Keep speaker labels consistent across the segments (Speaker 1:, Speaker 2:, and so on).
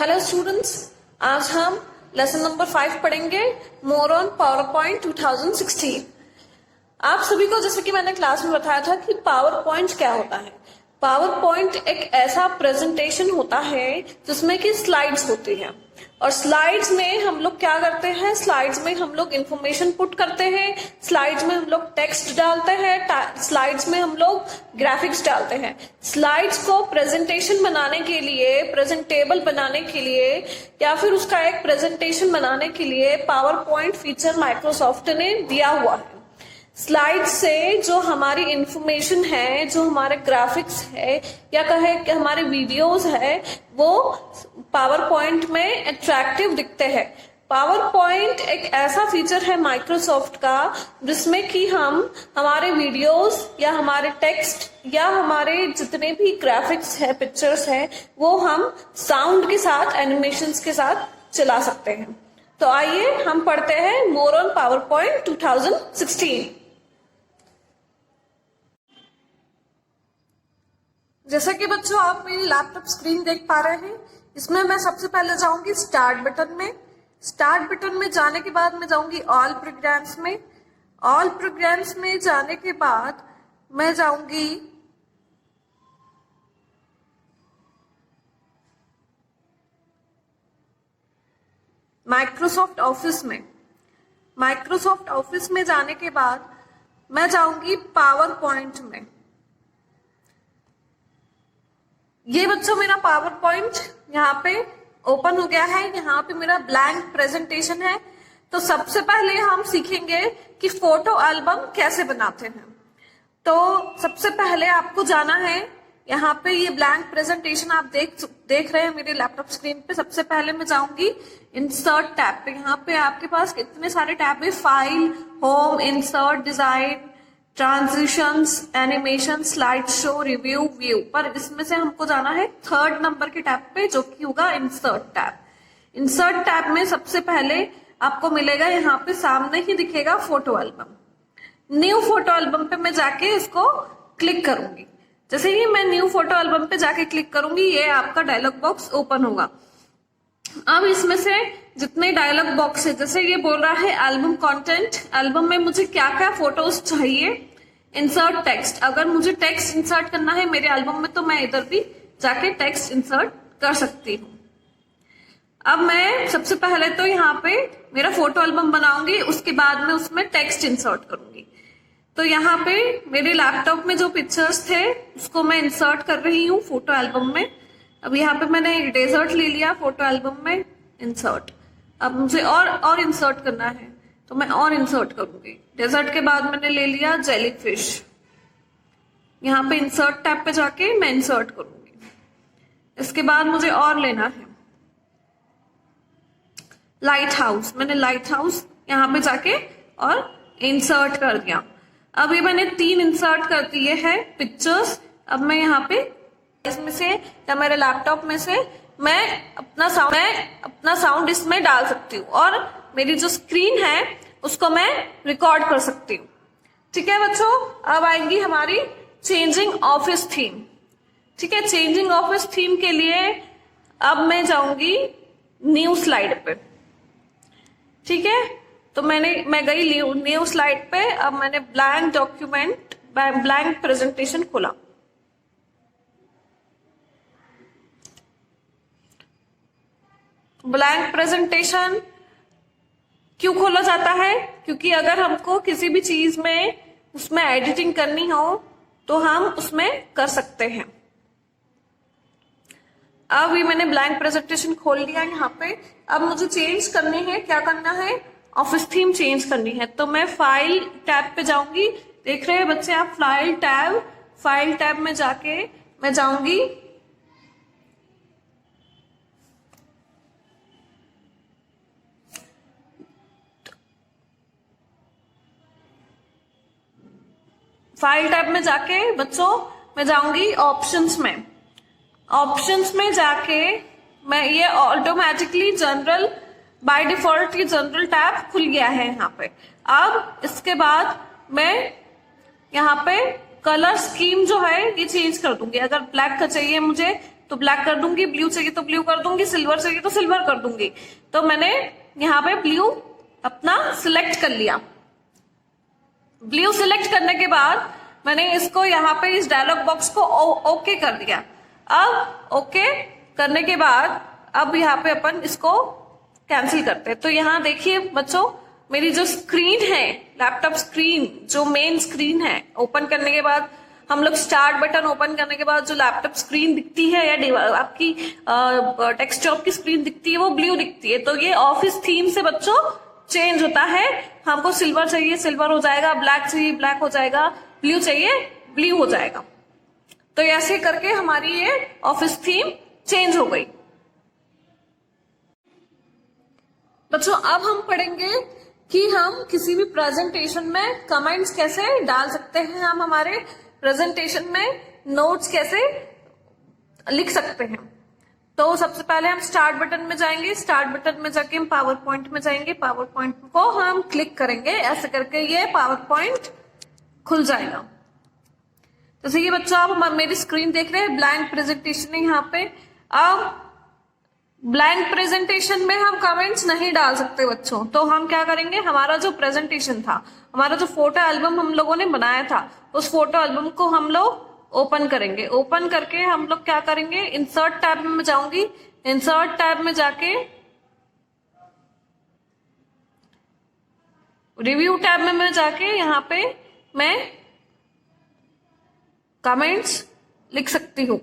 Speaker 1: Hello students, आज हम lesson number 5 पढ़ेंगे मोर ऑन पावर पॉइंट 2016। आप सभी को जैसे कि मैंने क्लास में बताया था कि पावर पॉइंट क्या होता है। पावर पॉइंट एक ऐसा प्रेजेंटेशन होता है जिसमें कि स्लाइड्स होती हैं और स्लाइड्स में हम लोग क्या करते हैं, स्लाइड्स में हम लोग इंफॉर्मेशन पुट करते हैं, स्लाइड्स में हम लोग टेक्स्ट डालते हैं, स्लाइड्स में हम लोग ग्राफिक्स डालते हैं। स्लाइड्स को प्रेजेंटेशन बनाने के लिए, प्रेजेंटेबल बनाने के लिए या फिर उसका एक प्रेजेंटेशन बनाने के लिए पावर पॉइंट फीचर माइक्रोसॉफ्ट ने दिया हुआ है। स्लाइड से जो हमारी इंफॉर्मेशन है, जो हमारे ग्राफिक्स है या कहे कि हमारे वीडियोस है, वो पावर पॉइंट में अट्रैक्टिव दिखते हैं। पावर पॉइंट एक ऐसा फीचर है माइक्रोसॉफ्ट का जिसमें कि हम हमारे वीडियोस या हमारे टेक्स्ट या हमारे जितने भी ग्राफिक्स है, पिक्चर्स है, वो हम साउंड के साथ, एनिमेशंस के साथ चला सकते हैं। तो आइए हम पढ़ते हैं मोर ऑन पावर पॉइंट 2016। जैसा कि बच्चों आप मेरी लैपटॉप स्क्रीन देख पा रहे हैं, इसमें मैं सबसे पहले जाऊंगी स्टार्ट बटन में। स्टार्ट बटन में जाने के बाद मैं जाऊंगी ऑल प्रोग्राम्स में। ऑल प्रोग्राम्स में जाने के बाद मैं जाऊंगी माइक्रोसॉफ्ट ऑफिस में। माइक्रोसॉफ्ट ऑफिस में जाने के बाद मैं जाऊंगी पावर पॉइंट में। ये बच्चों मेरा पावर पॉइंट यहाँ पे ओपन हो गया है। यहाँ पे मेरा ब्लैंक प्रेजेंटेशन है। तो सबसे पहले हम सीखेंगे कि फोटो एल्बम कैसे बनाते हैं। तो सबसे पहले आपको जाना है, यहाँ पे ये ब्लैंक प्रेजेंटेशन आप देख रहे हैं मेरे लैपटॉप स्क्रीन पे। सबसे पहले मैं जाऊंगी इंसर्ट टैब पे। यहाँ पे आपके पास कितने सारे टैब है, file, home, insert, design, transitions, animation, slide show, review, view. पर इसमें से हमको जाना है 3rd नंबर के टैब पे, जो कि होगा इंसर्ट टैब। इंसर्ट टैब में सबसे पहले आपको मिलेगा, यहाँ पे सामने ही दिखेगा photo album. New photo album पे मैं जाके इसको क्लिक करूंगी। जैसे ही मैं न्यू फोटो एल्बम पे जाके क्लिक करूंगी, ये आपका डायलॉग बॉक्स ओपन होगा। अब इसमें से जितने डायलॉग बॉक्स है, जैसे ये बोल रहा है एल्बम कंटेंट, एल्बम में मुझे क्या क्या फोटोज चाहिए। इंसर्ट टेक्स्ट, अगर मुझे टेक्स्ट इंसर्ट करना है मेरे एल्बम में तो मैं इधर भी जाके टेक्स्ट इंसर्ट कर सकती हूँ। अब मैं सबसे पहले तो यहाँ पे मेरा फोटो एल्बम बनाऊंगी, उसके बाद में उसमें टेक्स्ट इंसर्ट करूंगी। तो यहाँ पे मेरे लैपटॉप में जो पिक्चर्स थे उसको मैं इंसर्ट कर रही हूँ फोटो एल्बम में। अब यहाँ पे मैंने एक डेजर्ट ले लिया फोटो एल्बम में, इंसर्ट। अब मुझे और इंसर्ट करना है तो मैं और इंसर्ट करूंगी। डेजर्ट के बाद मैंने ले लिया जेलीफिश। यहाँ पे इंसर्ट टैब पे जाके मैं इंसर्ट करूंगी। इसके बाद मुझे और लेना है लाइट हाउस। मैंने लाइट हाउस यहाँ पे जाके और इंसर्ट कर दिया। अब ये मैंने 3 इंसर्ट कर दिए हैं पिक्चर्स। अब मैं यहाँ पे इसमें से या मेरे लैपटॉप में से मैं अपना साउंड इसमें डाल सकती हूँ और मेरी जो स्क्रीन है उसको मैं रिकॉर्ड कर सकती हूँ। ठीक है बच्चों, अब आएंगी हमारी चेंजिंग ऑफिस थीम। ठीक है, चेंजिंग ऑफिस थीम के लिए अब मैं जाऊंगी न्यू स्लाइड पे। ठीक है, तो मैं गई न्यू स्लाइड पे। अब मैंने ब्लैंक डॉक्यूमेंट, ब्लैंक प्रेजेंटेशन खोला। ब्लैंक प्रेजेंटेशन क्यों खोला जाता है? क्योंकि अगर हमको किसी भी चीज में उसमें एडिटिंग करनी हो तो हम उसमें कर सकते हैं। अब ये मैंने ब्लैंक प्रेजेंटेशन खोल लिया यहाँ पे। अब मुझे चेंज करनी है, क्या करना है, ऑफिस थीम चेंज करनी है। तो मैं फाइल टैब पे जाऊंगी। देख रहे हैं बच्चे आप, फाइल टैब में जाके मैं जाऊंगी फाइल टैब में जाके बच्चों मैं जाऊंगी ऑप्शंस में। ऑप्शंस में जाके मैं ये ऑटोमेटिकली जनरल, बाय डिफॉल्ट ये जनरल टैब खुल गया है यहाँ पे। अब इसके बाद मैं यहाँ पे कलर स्कीम जो है ये चेंज कर दूंगी। अगर ब्लैक का चाहिए मुझे तो ब्लैक कर दूंगी, ब्लू चाहिए तो ब्लू कर दूंगी, सिल्वर चाहिए तो सिल्वर कर दूंगी। तो मैंने यहाँ पे ब्लू अपना सिलेक्ट कर लिया। ब्लू सिलेक्ट करने के बाद मैंने इसको यहाँ पे इस डायलॉग बॉक्स को ओके कर दिया। अब ओके करने के बाद अब यहाँ पे अपन इसको कैंसिल करते हैं। तो यहाँ देखिए बच्चों, मेरी जो स्क्रीन है, लैपटॉप स्क्रीन, जो मेन स्क्रीन है, ओपन करने के बाद हम लोग स्टार्ट बटन ओपन करने के बाद जो लैपटॉप स्क्रीन दिखती है या आपकी डेस्कटॉप की स्क्रीन दिखती है वो ब्लू दिखती है। तो ये ऑफिस थीम से बच्चों चेंज होता है। हमको सिल्वर चाहिए सिल्वर हो जाएगा, ब्लैक चाहिए ब्लैक हो जाएगा, ब्लू चाहिए ब्लू हो जाएगा। तो ऐसे करके हमारी ये ऑफिस थीम चेंज हो गई। बच्चों अब हम पढ़ेंगे कि हम किसी भी प्रेजेंटेशन में कमेंट्स कैसे डाल सकते हैं, हम हमारे प्रेजेंटेशन में नोट्स कैसे लिख सकते हैं। तो सबसे पहले हम स्टार्ट बटन में जाएंगे, स्टार्ट बटन में जाके हम पावर पॉइंट में जाएंगे, पावर पॉइंट को हम क्लिक करेंगे, ऐसे करके ये पावर पॉइंट खुल जाएगा। जैसे ये बच्चों आप मेरी स्क्रीन देख रहे हैं, ब्लैंक प्रेजेंटेशन है यहाँ पे। अब ब्लैंक प्रेजेंटेशन में हम कमेंट्स नहीं डाल सकते बच्चों, तो हम क्या करेंगे, हमारा जो प्रेजेंटेशन था, हमारा जो फोटो एल्बम हम लोगों ने बनाया था, उस फोटो एल्बम को हम लोग ओपन करेंगे। ओपन करके हम लोग क्या करेंगे, इंसर्ट टैब में जाऊंगी, इंसर्ट टैब में जाके रिव्यू टैब में मैं जाके यहाँ पे मैं कमेंट्स लिख सकती हूँ।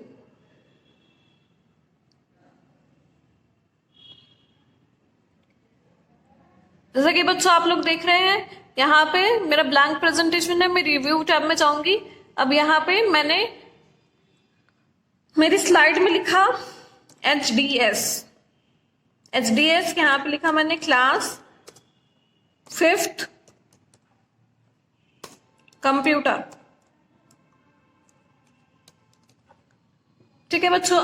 Speaker 1: जैसे कि बच्चों आप लोग देख रहे हैं यहाँ पे मेरा ब्लैंक प्रेजेंटेशन है, मैं रिव्यू टैब में जाऊंगी। अब यहाँ पे मैंने मेरी स्लाइड में लिखा HDS, यहाँ पे लिखा मैंने क्लास 5th कंप्यूटर। ठीक है बच्चों,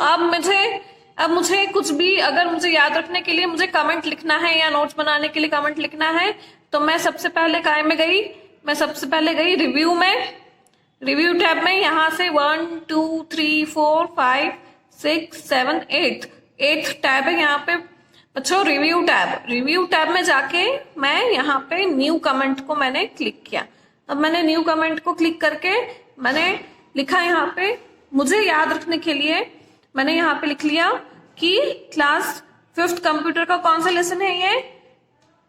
Speaker 1: अब मुझे कुछ भी अगर मुझे याद रखने के लिए मुझे कमेंट लिखना है या नोट्स बनाने के लिए कमेंट लिखना है, तो मैं सबसे पहले काय में गई, मैं सबसे पहले गई रिव्यू में, रिव्यू टैब में। यहां से 1 2 3 4 5 6 7 8 टैब है यहाँ पे बच्चों, रिव्यू टैब। रिव्यू टैब में जाके मैं यहाँ पे न्यू कमेंट को मैंने क्लिक किया। अब मैंने न्यू कमेंट को क्लिक करके मैंने लिखा यहाँ पे, मुझे याद रखने के लिए मैंने यहाँ पे लिख लिया कि क्लास 5th कंप्यूटर का कौन सा लेसन है, ये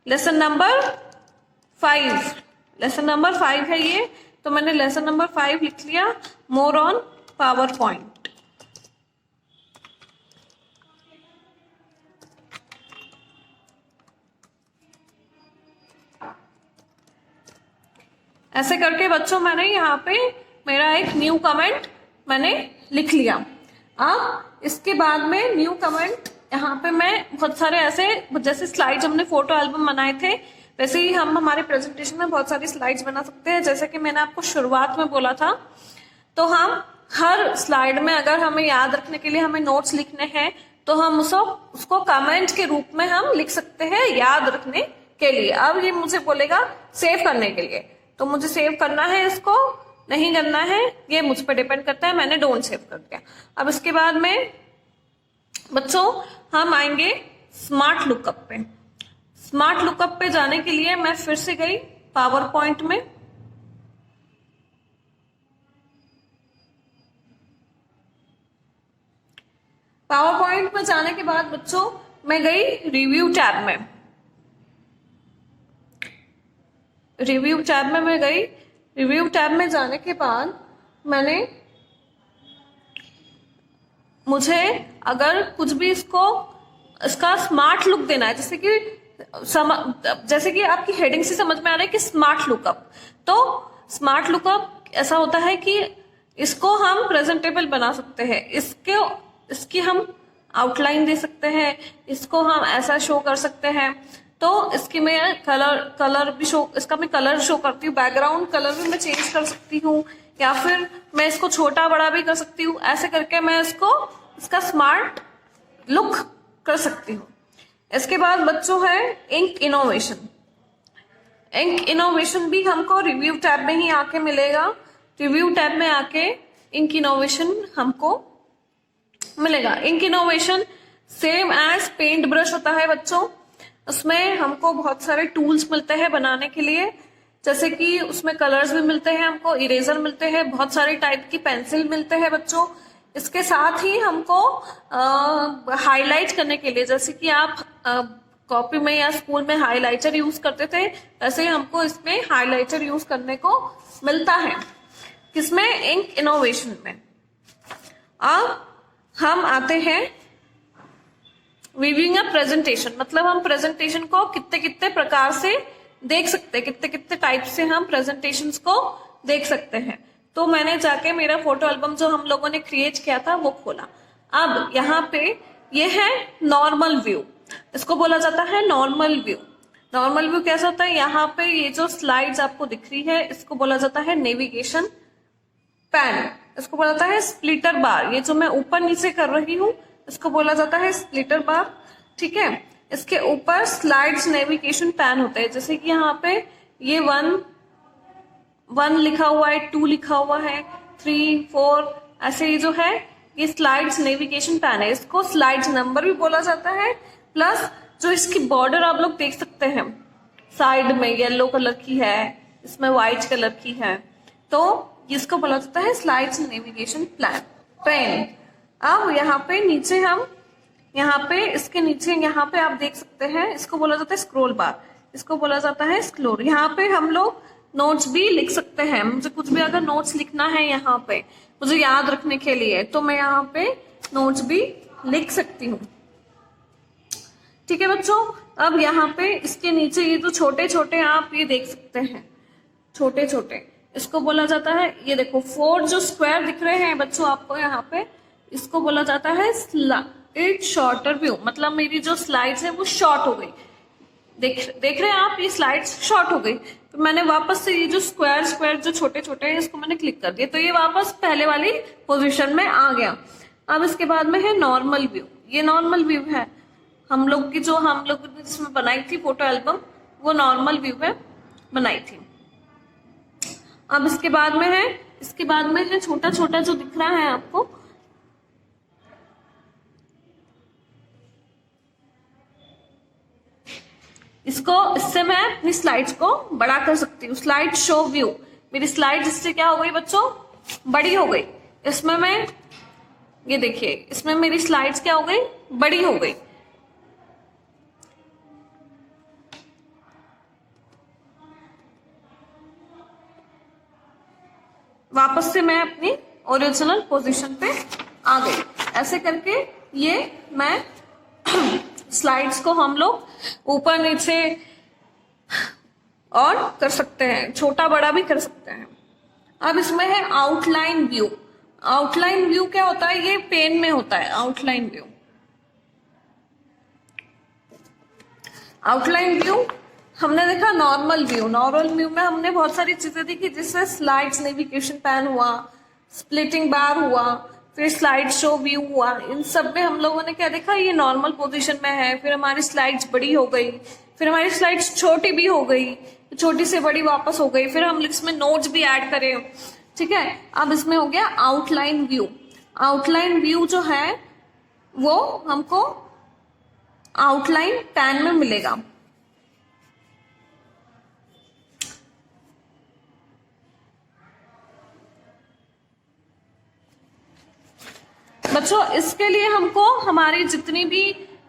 Speaker 1: लेसन नंबर 5, लेसन नंबर 5 है ये। तो मैंने लेसन नंबर 5 लिख लिया, मोर ऑन पावर पॉइंट। ऐसे करके बच्चों मैंने यहाँ पे मेरा एक न्यू कमेंट मैंने लिख लिया। अब इसके बाद में न्यू कमेंट यहाँ पे मैं बहुत सारे ऐसे, जैसे स्लाइड्स हमने फोटो एल्बम बनाए थे वैसे ही हम हमारे प्रेजेंटेशन में बहुत सारी स्लाइड्स बना सकते हैं। जैसे कि मैंने आपको शुरुआत में बोला था, तो हम हर स्लाइड में अगर हमें याद रखने के लिए हमें नोट्स लिखने हैं तो हम उसको कमेंट के रूप में हम लिख सकते हैं याद रखने के लिए। अब ये मुझे बोलेगा सेव करने के लिए, तो मुझे सेव करना है, इसको नहीं करना है, ये मुझ पर डिपेंड करता है। मैंने डोंट सेव कर दिया। अब इसके बाद में बच्चों हम आएंगे स्मार्ट लुकअप पे। स्मार्ट लुकअप पे जाने के लिए मैं फिर से गई पावर पॉइंट में, पावर पॉइंट में जाने के बाद बच्चों मैं गई रिव्यू टैब में, रिव्यू टैब में मैं गई। रिव्यू टैब में जाने के बाद मुझे अगर कुछ भी इसका स्मार्ट लुक देना है, जैसे कि आपकी हेडिंग से समझ में आ रहा है कि स्मार्ट लुकअप, तो स्मार्ट लुकअप ऐसा होता है कि इसको हम प्रेजेंटेबल बना सकते हैं, इसकी हम आउटलाइन दे सकते हैं, इसको हम ऐसा शो कर सकते हैं। तो इसकी मैं कलर भी इसका मैं कलर शो करती हूँ, बैकग्राउंड कलर भी मैं चेंज कर सकती हूँ, या फिर मैं इसको छोटा बड़ा भी कर सकती हूँ। ऐसे करके मैं इसका स्मार्ट लुक कर सकती हूँ। इसके बाद बच्चों है इंक इनोवेशन। इंक इनोवेशन भी हमको रिव्यू टैब में ही आके मिलेगा। रिव्यू टैब में आके इंक इनोवेशन हमको मिलेगा। Ink innovation same as paint brush होता है बच्चों, उसमें हमको बहुत सारे टूल्स मिलते हैं बनाने के लिए, जैसे कि उसमें कलर्स भी मिलते हैं हमको, इरेजर मिलते हैं, बहुत सारे टाइप की पेंसिल मिलते हैं बच्चों। इसके साथ ही हमको हाईलाइट करने के लिए, जैसे कि आप कॉपी में या स्कूल में हाइलाइटर यूज करते थे, वैसे ही हमको इसमें हाइलाइटर यूज करने को मिलता है। किसमें? इंक इनोवेशन में। अब हम आते हैं वीविंग अ प्रेजेंटेशन, मतलब हम प्रेजेंटेशन को कितने कितने प्रकार से देख सकते हैं, कितने कितने टाइप से हम प्रेजेंटेशन को देख सकते हैं। तो मैंने जाके मेरा फोटो एल्बम जो हम लोगों ने क्रिएट किया था वो खोला। अब यहाँ पे ये है नॉर्मल व्यू, इसको बोला जाता है नॉर्मल व्यू। नॉर्मल व्यू कैसा होता है? यहाँ पे ये जो स्लाइड्स आपको दिख रही है इसको बोला जाता है नेविगेशन पैन, इसको बोला जाता है स्प्लिटर बार। ये जो मैं ऊपर नीचे कर रही हूँ इसको बोला जाता है स्प्लिटर बार, ठीक है। इसके ऊपर स्लाइड्स नेविगेशन पैन होता है, जैसे कि यहाँ पे ये 1 लिखा हुआ है, 2 लिखा हुआ है, 3, 4, ऐसे ये जो है ये स्लाइड्स नेविगेशन पैन है। इसको स्लाइड्स नंबर भी बोला जाता है। प्लस जो इसकी बॉर्डर आप लोग देख सकते हैं, साइड में येलो कलर की है, इसमें व्हाइट कलर की है, तो इसको बोला जाता है स्लाइड्स नेविगेशन पैन। अब यहाँ पे नीचे हम यहाँ पे इसके नीचे यहाँ पे आप देख सकते हैं, इसको बोला जाता है स्क्रोल बार, इसको बोला जाता है स्क्रोल। यहाँ पे हम लोग नोट्स भी लिख सकते हैं। मुझे कुछ भी अगर नोट्स लिखना है यहाँ पे मुझे याद रखने के लिए, तो मैं यहाँ पे नोट्स भी लिख सकती हूँ, ठीक है बच्चों। अब यहाँ पे इसके नीचे ये जो छोटे छोटे आप ये देख सकते हैं, छोटे छोटे, इसको बोला जाता है, ये देखो 4 जो स्क्वायर दिख रहे हैं बच्चों आपको यहाँ पे, इसको बोला जाता है स्लाइड शॉर्टर व्यू, मतलब मेरी जो स्लाइड्स है वो शॉर्ट हो गई। देख रहे हैं आप, ये स्लाइड्स शॉर्ट हो गई, तो मैंने वापस से ये जो स्क्वायर जो छोटे छोटे हैं इसको मैंने क्लिक कर दिया, तो ये वापस पहले वाली पोजीशन में आ गया। अब इसके बाद में है नॉर्मल व्यू। ये नॉर्मल व्यू है हम लोग की, जो हम लोग ने जिसमें बनाई थी फोटो एल्बम, वो नॉर्मल व्यू में बनाई थी। अब इसके बाद में है छोटा छोटा जो दिख रहा है आपको, इससे मैं अपनी स्लाइड्स को बड़ा कर सकती हूँ। स्लाइड शो व्यू, मेरी स्लाइड्स इससे क्या हो गई बच्चों? बड़ी हो गई। इसमें मैं ये देखिए, इसमें मेरी स्लाइड्स क्या हो गई? बड़ी हो गई। वापस से मैं अपनी ओरिजिनल पोजीशन पे आ गई। ऐसे करके ये मैं स्लाइड्स को हम लोग ऊपर नीचे और कर सकते हैं, छोटा बड़ा भी कर सकते हैं। अब इसमें है आउटलाइन व्यू। आउटलाइन व्यू क्या होता है? ये पेन में होता है आउटलाइन व्यू। आउटलाइन व्यू हमने देखा नॉर्मल व्यू। नॉर्मल व्यू में हमने बहुत सारी चीजें देखी, जिससे स्लाइड्स नेविगेशन पैन हुआ, स्प्लिटिंग बार हुआ, फिर स्लाइड शो व्यू हुआ। इन सब में हम लोगों ने क्या देखा? ये नॉर्मल पोजीशन में है, फिर हमारी स्लाइड्स बड़ी हो गई, फिर हमारी स्लाइड्स छोटी भी हो गई, छोटी से बड़ी वापस हो गई, फिर हम इसमें नोट्स भी ऐड करें, ठीक है। अब इसमें हो गया आउटलाइन व्यू। आउटलाइन व्यू जो है वो हमको आउटलाइन पैन में मिलेगा। बच्चों इसके लिए हमको हमारी जितनी भी,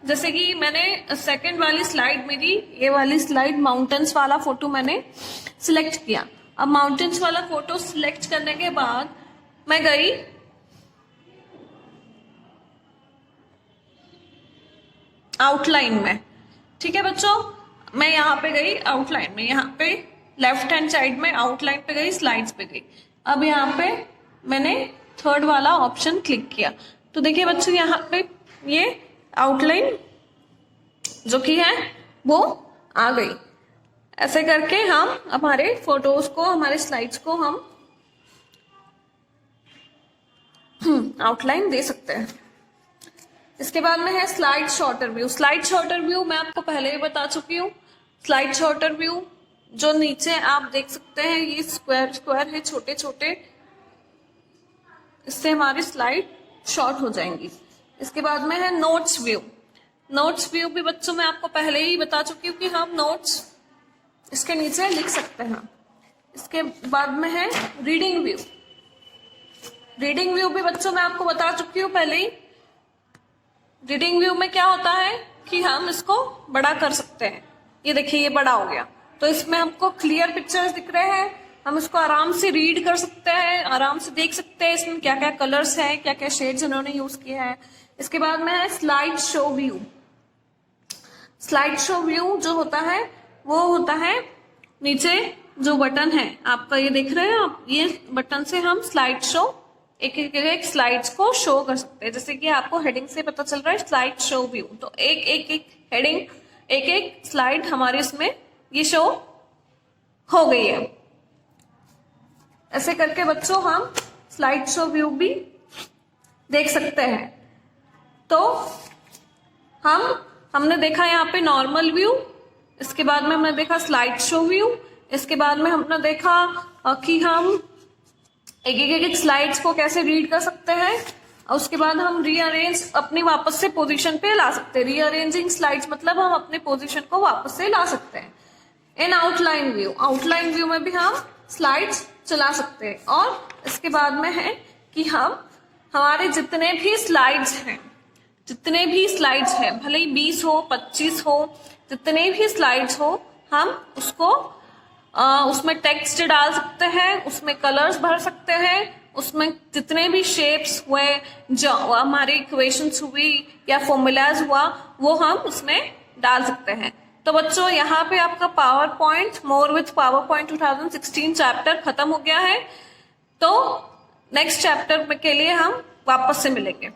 Speaker 1: जैसे कि मैंने सेकंड वाली स्लाइड, मेरी ये वाली स्लाइड माउंटेन्स वाला फोटो मैंने सिलेक्ट किया। अब माउंटेन्स वाला फोटो सिलेक्ट करने के बाद मैं गई आउटलाइन में, ठीक है बच्चों। मैं यहाँ पे गई आउटलाइन में, यहाँ पे लेफ्ट हैंड साइड में आउटलाइन पे गई, स्लाइड्स पे गई। अब यहाँ पे मैंने थर्ड वाला ऑप्शन क्लिक किया, तो देखिए बच्चों यहाँ पे ये आउटलाइन जो की है वो आ गई। ऐसे करके हम हमारे फोटोज को, हमारे स्लाइड्स को हम आउटलाइन दे सकते हैं। इसके बाद में है slide shorter view. Slide shorter view मैं आपको पहले ही बता चुकी हूँ। स्लाइड शॉर्टर व्यू जो नीचे आप देख सकते हैं, ये स्क्वायर स्क्वायर है छोटे छोटे, इससे हमारी स्लाइड शॉर्ट हो जाएंगी। इसके बाद में है नोट्स व्यू। नोट्स व्यू भी बच्चों मैं आपको पहले ही बता चुकी हूँ कि हम नोट्स इसके नीचे लिख सकते हैं। इसके बाद में है रीडिंग व्यू। रीडिंग व्यू भी बच्चों मैं आपको बता चुकी हूँ पहले ही। रीडिंग व्यू में क्या होता है कि हम इसको बड़ा कर सकते हैं। ये देखिए ये बड़ा हो गया, तो इसमें हमको क्लियर पिक्चर्स दिख रहे हैं, हम इसको आराम से रीड कर सकते हैं, आराम से देख सकते हैं इसमें क्या क्या कलर्स हैं, क्या क्या शेड्स इन्होंने यूज किए हैं। इसके बाद में है slide show view. Slide show view जो होता है वो होता है नीचे जो बटन है आपका, ये देख रहे हैं आप, ये बटन से हम स्लाइड शो एक स्लाइड्स को शो कर सकते हैं। जैसे कि आपको हेडिंग से पता चल रहा है स्लाइड शो व्यू, तो एक हेडिंग एक स्लाइड हमारे इसमें ये शो हो गई है। ऐसे करके बच्चों हम स्लाइड शो व्यू भी देख सकते हैं। तो हमने देखा यहाँ पे नॉर्मल व्यू, इसके बाद में हमने देखा स्लाइड शो व्यू, इसके बाद में हमने देखा कि हम एक स्लाइड्स को कैसे रीड कर सकते हैं, और उसके बाद हम रीअरेंज अपनी वापस से पोजीशन पे ला सकते हैं। रीअरेंजिंग स्लाइड्स मतलब हम अपने पोजीशन को वापस से ला सकते हैं। इन आउटलाइन व्यू, आउटलाइन व्यू में भी हम स्लाइड्स चला सकते हैं। और इसके बाद में है कि हम हमारे जितने भी स्लाइड्स हैं भले ही 20 हो 25 हो, जितने भी स्लाइड्स हो, हम उसको उसमें टेक्स्ट डाल सकते हैं, उसमें कलर्स भर सकते हैं, उसमें जितने भी शेप्स हुए, जो हमारी इक्वेशंस हुई या फॉर्मूलाज हुआ, वो हम उसमें डाल सकते हैं। तो बच्चों यहाँ पे आपका power point more with power point 2016 chapter खत्म हो गया है। तो नेक्स्ट चैप्टर के लिए हम वापस से मिलेंगे।